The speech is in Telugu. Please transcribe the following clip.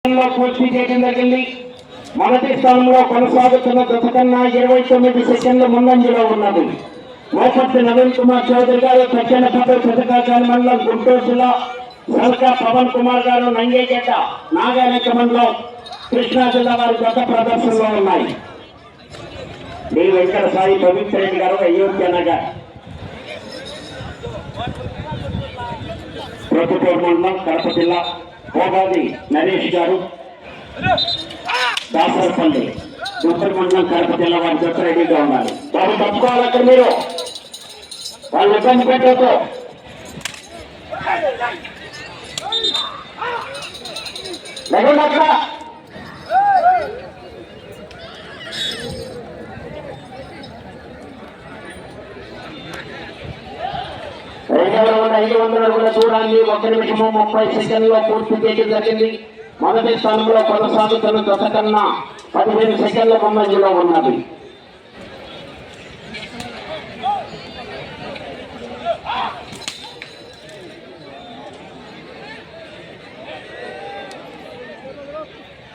పూర్తి చేయడం జరిగింది. మొదటి స్థానంలో కొనసాగుతున్న జత కన్నా 29 సెకండ్ల ముందంజలో ఉన్నది. మోపర్తి నవీన్ కుమార్ చౌదరి గారు తక్షణపల్లి పథకాచారి మండలం గుంటూరు జిల్లా, సల్కా పవన్ కుమార్ గారు నంగేగడ్డ నాగాయక మండలం కృష్ణా జిల్లా వారి జత ప్రదర్శనలో ఉన్నాయి. డి వెంకట సాయి పవిత్ర రెడ్డి గారు అయోధ్య నగర్, ప్రొద్దుటూరు మండలం కడప జిల్లా, పోగాది నరేష్ గారు దాసరపల్లి గుంటూరు మండలం కడప జిల్లా వారి జత రెడీగా ఉన్నారు. వారు తప్పుకోవాలి, అక్కడ మీరు వాళ్ళు ఇబ్బంది పెట్టదు. లేకుండా అక్కడ రెండవ 500 అడుగుల దూరాన్ని 1 నిమిషము 30 సెకండ్లో పూర్తి చేయడం జరిగింది. మొదటి స్థానంలో కొనసాగుతున్న జత కన్నా 15 సెకండ్ల ముందంజలో ఉన్నది.